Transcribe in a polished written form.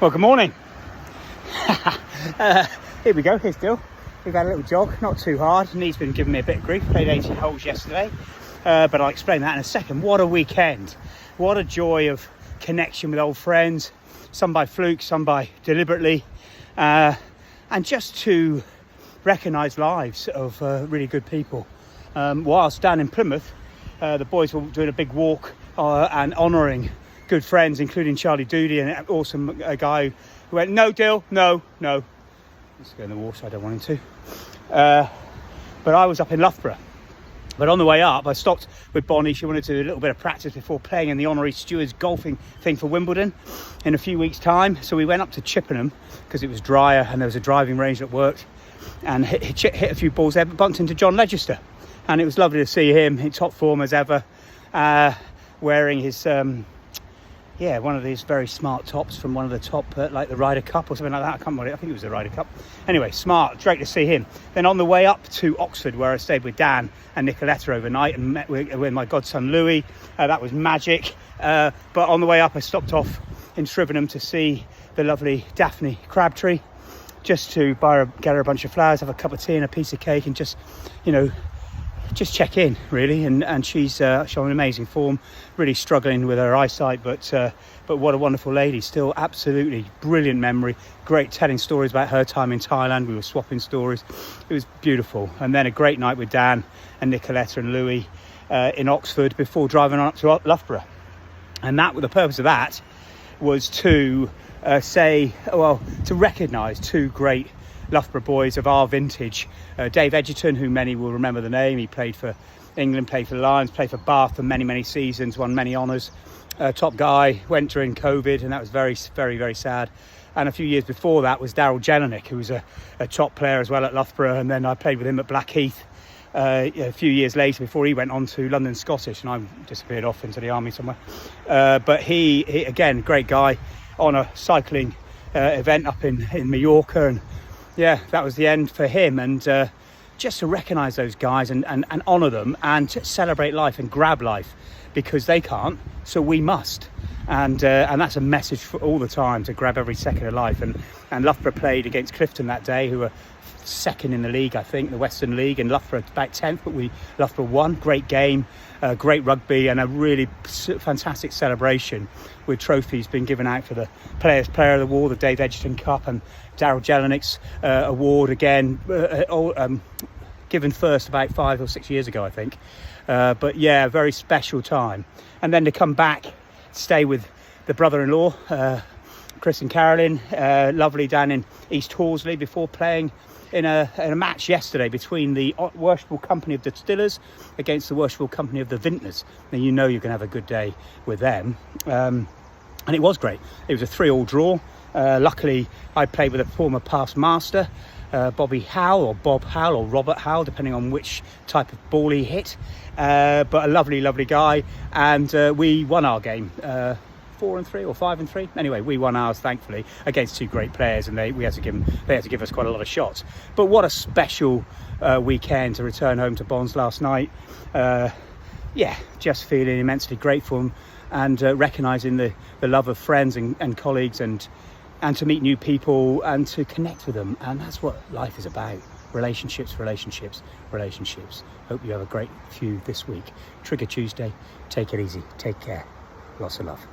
Well, good morning. Here we go, here's Dill. We've had a little jog, not too hard. Knee's been giving me a bit of grief. Played 80 holes yesterday, but I'll explain that in a second. What a weekend. What a joy of connection with old friends. Some by fluke, some by deliberately. And just to recognise lives of really good people. Whilst down in Plymouth, the boys were doing a big walk and honouring good friends, including Charlie Doody, and an awesome guy who went, "No, Dill, no." Let's go in the water, I don't want him to. But I was up in Loughborough. But on the way up, I stopped with Bonnie. She wanted to do a little bit of practice before playing in the honorary stewards golfing thing for Wimbledon in a few weeks' time. So we went up to Chippenham because it was drier and there was a driving range that worked, and hit a few balls there, but bumped into John Legister. And it was lovely to see him in top form as ever, wearing his one of these very smart tops from one of the top, like the Ryder Cup or something like that. I can't remember. I think it was the Ryder Cup. Anyway, smart. Great to see him. Then on the way up to Oxford, where I stayed with Dan and Nicoletta overnight and met with my godson Louis. That was magic. But on the way up, I stopped off in Shrivenham to see the lovely Daphne Crabtree, just to get her a bunch of flowers, have a cup of tea and a piece of cake, and just check in, really. And she's showing amazing form, really struggling with her eyesight, but what a wonderful lady. Still absolutely brilliant memory, great telling stories about her time in Thailand. We were swapping stories. It was beautiful. And then a great night with Dan and Nicoletta and Louis in Oxford before driving on up to Loughborough. And the purpose of that was to recognise two great Loughborough boys of our vintage. Dave Edgerton, who many will remember the name. He played for England, played for the Lions, played for Bath for many, many seasons, won many honours. Top guy, went during COVID, and that was very, very, very sad. And a few years before that was Daryl Jelinek, who was a top player as well at Loughborough, and then I played with him at Blackheath a few years later before he went on to London Scottish, and I disappeared off into the army somewhere. But he again, great guy on a cycling event up in Mallorca, and yeah, that was the end for him. And just to recognise those guys and honour them and to celebrate life and grab life, because they can't, so we must. And that's a message for all the time, to grab every second of life. And Loughborough played against Clifton that day, who were second in the league, I think, the Western League, and Loughborough about 10th, but Loughborough won. Great game, great rugby, and a really fantastic celebration with trophies being given out for the Players Player of the War, the Dave Edgerton Cup, and Daryl Jelinek's award again, given first about 5 or 6 years ago, I think. But yeah, a very special time. And then to come back, stay with the brother-in-law, Chris and Carolyn, lovely, down in East Horsley, before playing in a match yesterday between the Worshipful Company of Distillers against the Worshipful Company of the Vintners. Now, you know you're going to have a good day with them. And it was great. It was a 3-3 draw. Luckily, I played with a former past master, Bobby Howell, or Bob Howell, or Robert Howell, depending on which type of ball he hit. But a lovely, lovely guy. And we won our game. 4-3 or 5-3. Anyway, we won ours, thankfully, against two great players, and they had to give us quite a lot of shots. But what a special weekend to return home to Bonds last night. Just feeling immensely grateful and recognising the love of friends and colleagues, and to meet new people and to connect with them. And that's what life is about. Relationships. Hope you have a great few this week. Trigger Tuesday. Take it easy. Take care. Lots of love.